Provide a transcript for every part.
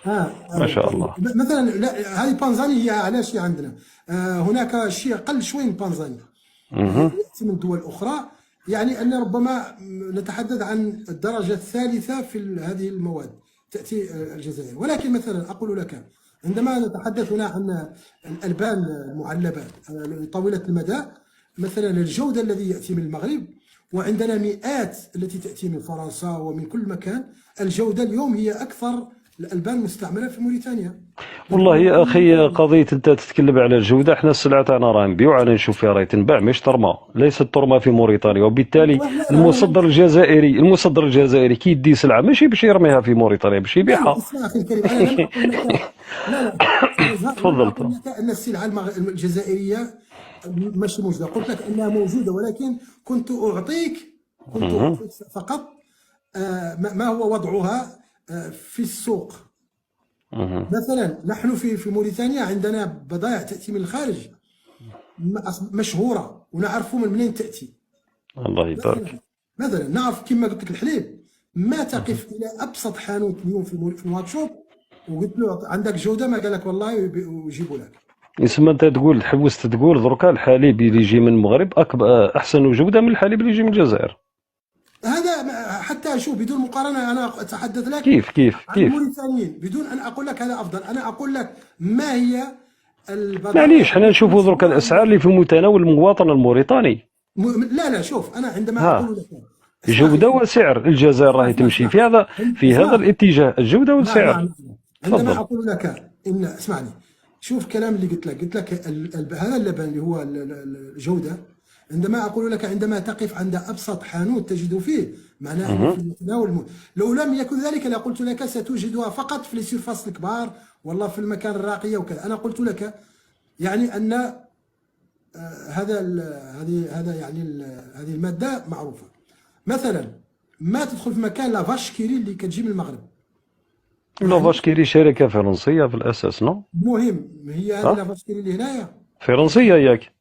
ما شاء طيب الله. مثلا لا، هذه بانزاني هي علاش هي عندنا. هناك شيء اقل شوي من بانزاني اها. ياتي من دول اخرى. يعني ان ربما نتحدث عن الدرجه الثالثه في هذه المواد تاتي الجزائر. ولكن مثلا اقول لك، عندما نتحدث هنا عن الالبان المعلبه طويله المدى، مثلا الجوده الذي ياتي من المغرب، وعندنا مئات التي تاتي من فرنسا ومن كل مكان. الجوده اليوم هي اكثر الالبان مستعمله في موريتانيا. والله يا اخي، قضيه انت تتكلم على الجوده، احنا السلعه تاعنا راه نبيعوا، انا نشوف فيها راهي تنباع مش ترمى، ليست ترمى في موريتانيا، وبالتالي لا المصدر الجزائري كي يدي سلعه ماشي باش يرميها في موريتانيا، باش لا لا، يبيعها. اسمع اخي الكريم، انا لم اقل لك. لا لا، استاذ إزهاق، لم تفضل. اقل لك ان السلعه الجزائريه مش موجوده. قلت لك انها موجوده، ولكن اها. كنت اعطيك فقط ما هو وضعها في السوق. اها. مثلا نحن في موريتانيا عندنا بضائع تاتي من الخارج مشهوره، ونعرف من منين تاتي. الله مثلا يبارك. نعرف كما قلت لك الحليب، ما تقف الى ابسط حانوت اليوم في الواتشوب شوب وقلت له عندك جوده، ما قال لك والله ويجيبوا لك. يسمى انت تقول حوست، تقول دركا الحليب اللي يجي من المغرب اكبر احسن جوده من الحليب اللي يجي من الجزائر. هذا حتى شوف، بدون مقارنه انا اتحدث لك كيف كيف عن كيف؟ الموريتانيين، بدون ان اقول لك هذا افضل. انا اقول لك ما هي البضائع معليش، حنا التي نشوفوا دركا نشتريها الاسعار اللي في متناول المواطن الموريتاني. لا لا، شوف انا عندما ها، اقول لك، اسمع اخي جودة الكريم، وسعر، الجزائر راهي تمشي اسمع في هذا، في هذا اسمع الاتجاه، الجودة نعم نعم والسعر. نعم. عندما تفضل. اقول لك ان، اسمعني، شوف كلام اللي قلت لك هذا اللبن اللي هو الجوده. عندما اقول لك عندما تقف عند ابسط حانوت تجد فيه، معناه انه اها. في متناول لو لم يكن ذلك لقلت لك ستوجدها فقط في السيرفاس الكبار، والله في المكان الراقيه وكذا. انا قلت لك يعني ان هذه الماده معروفه. مثلا ما تدخل في مكان لا فاش كيري اللي كتجي من المغرب. يعني لافاش كيري شركة فرنسية في الأساس، نو؟ مهم هي هذه ها؟ لافاشكري اللي هنايا. فرنسية ياك؟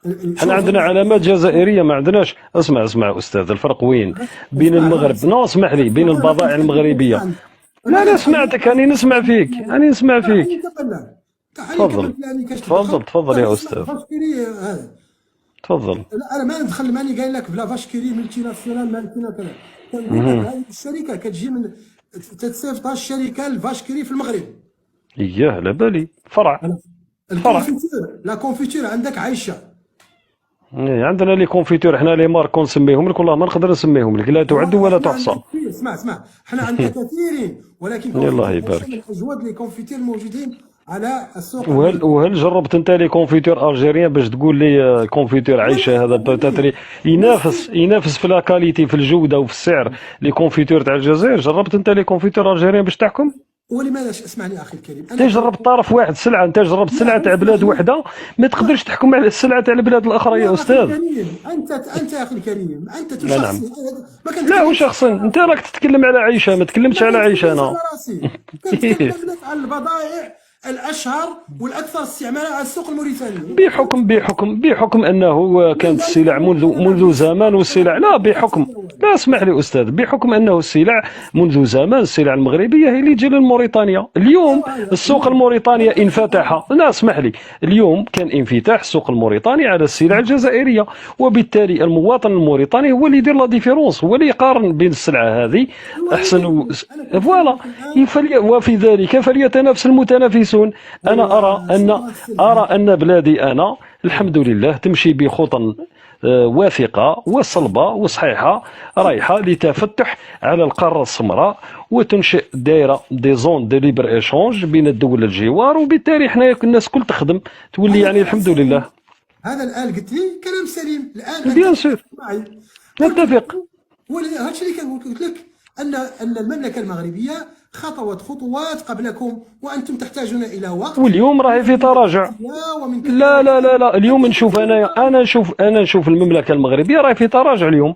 حنا شوف عندنا علامات جزائرية، ما عندناش. اسمع أستاذ، الفرق وين بين اسمع لا المغرب، اسمع نو اسمح لي، بين انا ما البضائع كنتكلم، المغربية. اسمعني. انا لا لا، كنتحدث سمعتك، عن أنا نسمع فيك، اسمعني. أنا نسمع لا فيك. حالي نتبلى، تعالي تفضل. نكمل كلامي كاش تفضل تدخل. تفضل لا يا اسمع أستاذ. فاشكري هذا. تفضل. لا انا ما ندخل، ماني قايل لك بلا فاشكري ملتي ناسيونال مالتي كذا. كنقول لك مهم. هذه الشركه كتجي من تتصيفط الشركه الفاشكري في المغرب. إياه على بالي، فرع. أنا- فرع. الكونفيتور، لا كونفيتور عندك عايشه. إيه، عندنا لي كونفيتور، حنا لي مارك نسميهم لك، والله ما نقدر نسميهم لك، لا تعد ولا احنا تحصى. عندنا كثير، اسمع، احنا عندنا كثيرين، ولكن الله كونفيتير عيشة من يبارك. اجود لي كونفيتير الموجودين على السوق وهل الموريتاني. جربت انت لي كونفيتور الجيريان باش تقول لي كونفيتور ولا عايشه هذا اقرب بوتاتري منه، نفس. ينافس في لاكاليتي، في الجوده وفي السعر لي كونفيتور تاع الجزائر؟ جربت انت لي كونفيتور الجيريان باش تحكم؟ ولماذا اسمعني اخي الكريم، انت انا جربت طرف واحد سلعه، انت جربت سلعه لا تاع اسمح بلاد لي. وحده، ما لا تقدرش تحكم على السلعه تاع البلاد الاخرى يا يا اخي استاذ. الكريم، انت يا اخي الكريم، انت لا نعم. تشخصن. ما لا، كنتكلمش وشخصا على انت راسي، راك تتكلم على عيشه، ما تكلمتش ما على عيشه كنتكلمش انا. على راسي، كنتكلم لك على البضائع الاشهر والاكثر استعمالا على السوق الموريتاني. بحكم انه كانت ولذلك السلع انا منذ زمان، والسلع لا اتي بحكم. الاول. لا اسمح لي استاذ، بحكم انه السلع منذ زمان، السلع المغربيه هي اللي تجي لموريتانيا. اليوم ايوا ايوا السوق نعم. الموريتاني ولكن انفتح، لا اسمح لي، اليوم كان انفتاح السوق الموريتاني على السلع الجزائريه، وبالتالي المواطن الموريتاني هو اللي يدير لا ديفيرونس، هو اللي يقارن بين السلعه هذه هو اللي احسن يدير. انا كنت فوالا. اكلمك الان. وفي ذلك فليتنافس المتنافسون. انا ارى ايوه ان سيدنا السلعه. أرى أن بلادي أنا الحمد لله تمشي بخطى واثقة وصلبة وصحيحة، رايحة لتفتح على القارة السمراء، وتنشئ دائرة دي زون دو ليبر ايشونج بين الدول الجوار، وبالتالي حنا الناس كل تخدم، تولي هذا يعني كلام الحمد سليم، لله. هذا الان قلت لي كلام سليم. الان انت بيان اتفق سور. معي. قلت لك، نتفق. هذا الشيء اللي قلت لك، ان المملكه المغربيه خطوت خطوات قبلكم، وانتم تحتاجون الى وقت واليوم راهي في من تراجع. دبلوماسية ومن كذا لا لا وكذا. لا لا، اليوم لكن نشوف، أنا نشوف المملكة المغربية راهي في تراجع اليوم،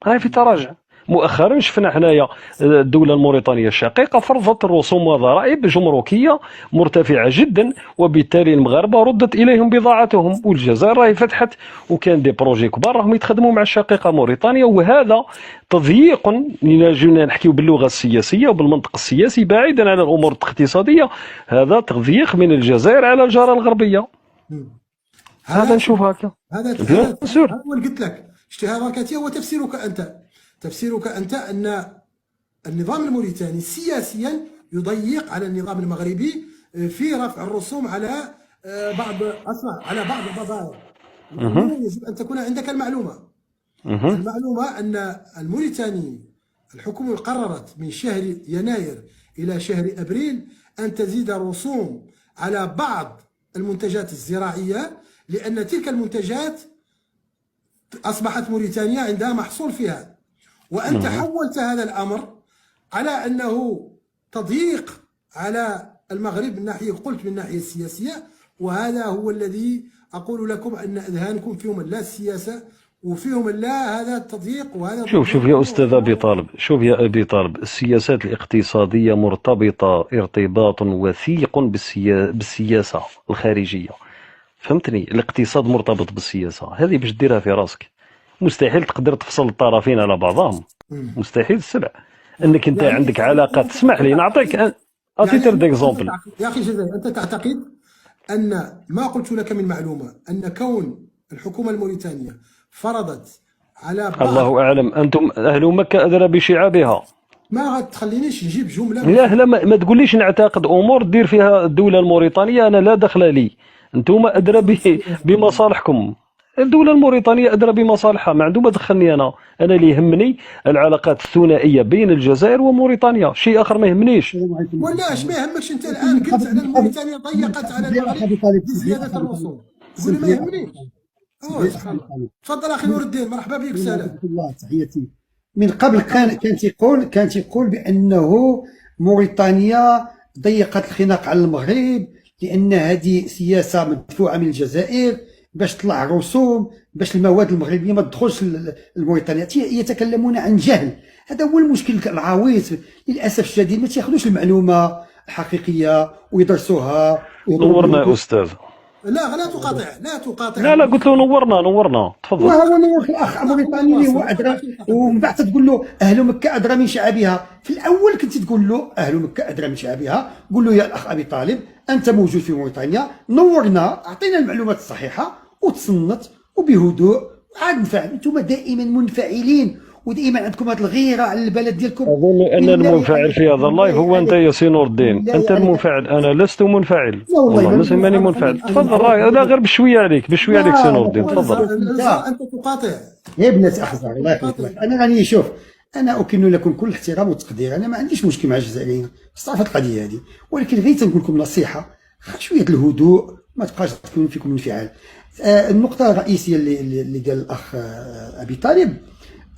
راهي في تراجع. مؤخرا شفنا حنايا الدوله الموريتانيه الشقيقه فرضت رسوم وضرائب جمركيه مرتفعه جدا، وبالتالي المغاربه ردت اليهم بضاعتهم، والجزائر راهي فتحت وكان دي بروجي كبار راهم يتخدموا مع الشقيقه موريتانيا. وهذا تضييق، إلى جينا نحكيو باللغه السياسيه وبالمنطق السياسي بعيدا عن الامور الاقتصاديه، هذا تضييق من الجزائر على الجاره الغربيه. هذا نشوف هكا. هذا بيان سور. هو اللي قلت لك اشتهاراتي هو تفسيرك انت. تفسيرك انت ان النظام الموريتاني سياسيا يضيق على النظام المغربي في رفع الرسوم على على بعض البضائع. يجب ان تكون عندك المعلومه. المعلومه ان الموريتاني الحكومه قررت من شهر يناير الى شهر ابريل ان تزيد الرسوم على بعض المنتجات الزراعيه، لان تلك المنتجات اصبحت موريتانيا عندها محصول فيها، وانت حولت هذا الامر على انه تضييق على المغرب من ناحيه، قلت من الناحيه السياسيه، وهذا هو الذي اقول لكم ان اذهانكم فيهم لا السياسه وفيهم لا هذا التضييق. وهذا شوف يا استاذ ابي طالب، شوف يا ابي طالب، السياسات الاقتصاديه مرتبطه ارتباط وثيق بالسياسه الخارجيه، فهمتني؟ الاقتصاد مرتبط بالسياسه، هذه باش ديرها في راسك. مستحيل تقدر تفصل الطرفين على بعضهم، مستحيل السبع. انك انت يعني عندك علاقات، تسمح لي نعطيك اتيتر ديكزومبل. يا اخي جزائر، انت تعتقد ان ما قلت لك من معلومه ان كون الحكومه الموريتانيه فرضت على بعض، الله اعلم، انتم اهل مكه ادرى بشعابها. ما غتخلينيش نجيب جمله. لا ما تقوليش نعتقد امور دير فيها الدوله الموريتانيه، انا لا دخل لي، انتم ادرى بمصالحكم. الدولة الموريتانية أدرى بمصالحها، ما عنده ما دخلني أنا اللي يهمني العلاقات الثنائية بين الجزائر وموريتانيا، شيء آخر ما يهمنيش. ولا اش ما يهمكش أنت الآن قلت على موريتانيا ضيقت على المغرب بزيادة الرسوم، ولا ما يهمنيش. تفضل أخي نور الدين، مرحبا بك وسهلا. الله تحياتي. من قبل كان تيقول بأنه موريتانيا ضيقت الخناق على المغرب لأن هذه سياسة مدفوعة من الجزائر باش تطلع الرسوم، باش المواد المغربيه ما تدخلش لموريتانيا. يتكلمون عن جهل، هذا هو المشكل العويص للاسف الشديد. ما تياخذوش المعلومه الحقيقيه ويدرسوها. نورنا يا استاذ. لا تقاطع. لا قلت له نورنا تفضل. وهو نور الاخ موريتاني اللي هو ادرى، ومن بعد تقول له اهل مكه ادرى من شعبها. في الاول كنت تقول له اهل مكه ادرى من شعبها، قول له يا الاخ ابي طالب انت موجود في موريتانيا، نورنا، اعطينا المعلومات الصحيحه وتصنت وبهدوء عاد نفعل. انتم دائما منفعلين ودائما عندكم هذه الغيره على البلد ديالكم. اظن ان المنفعل في هذا اللايف هو انت يا سي نور الدين، انت المنفعل، انا لست منفعل. والله ماني منفعل. تفضل، لا غير بشويه عليك سي نور الدين، تفضل. انت تقاطع يا ابنة اخزر، الله يخليك. انا راني شوف، انا اكن لكم كل احترام وتقدير، انا ما عنديش مشكل مع الجزائريين، صافي القضيه هذه، ولكن غير تنقول لكم نصيحه، شويه الهدوء، ما تبقاش تكون فيكم انفعال. النقطة الرئيسية اللي قال الأخ أبي طالب،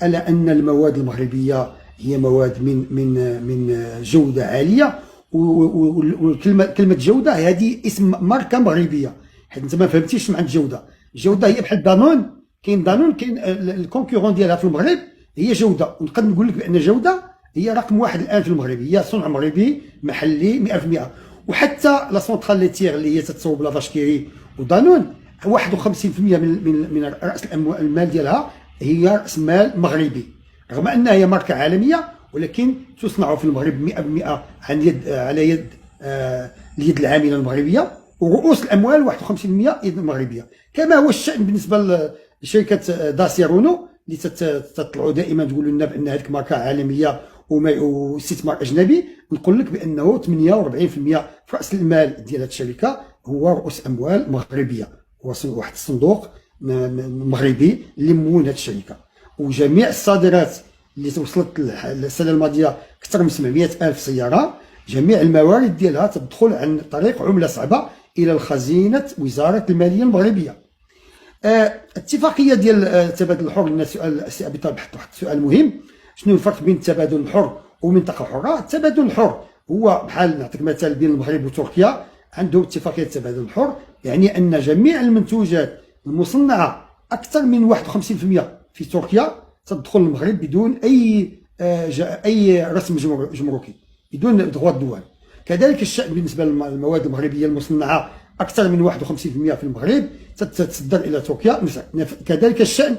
ألا أن المواد المغربية هي مواد من جودة عالية، وكلمة جودة هذه اسم ماركة مغربية، حيت أنت ما فهمتيش معنى الجودة هي بحال دانون، كاين الكونكورون ديالها في المغرب هي جودة، ونقدر نقول لك بأن جودة هي رقم واحد الآن في المغرب، هي صنع مغربي محلي 100%. وحتى لا سونترال ليتير اللي هي تتصوب لا فاشكيري ودانون 51% من راس المال ديالها هي راس مال مغربي، رغم انها هي ماركه عالميه ولكن تصنع في المغرب 100% على يد اليد العامله المغربيه، ورؤوس الاموال 51% يد مغربيه. كما هو الشان بالنسبه لشركه داسيا رونو اللي تطلعوا دائما تقولوا لنا بان هذيك ماركه عالميه واستثمار اجنبي. نقول لك بانه 48% في راس المال ديال هذه الشركه هو رؤوس اموال مغربيه، هو واحد الصندوق مغربي اللي مول هذه الشركه. وجميع الصادرات اللي وصلت السنه الماضيه اكثر من 700,000 سياره، جميع الموارد ديالها تدخل عن طريق عمله صعبه الى الخزينه وزاره الماليه المغربيه. اتفاقيه ديال التبادل الحر، لنا سؤال السي ابي طالب حط واحد السؤال مهم، شنو الفرق بين التبادل الحر ومنطقه حره؟ التبادل الحر هو بحال نعطيك مثال بين المغرب وتركيا، عندهم اتفاقيه التبادل الحر، يعني ان جميع المنتوجات المصنعه اكثر من 51% في تركيا تدخل المغرب بدون اي رسم جمركي، بدون دغوا الدوان. كذلك الشأن بالنسبه للمواد المغربيه المصنعه، اكثر من 51% في المغرب تتصدر الى تركيا. كذلك الشأن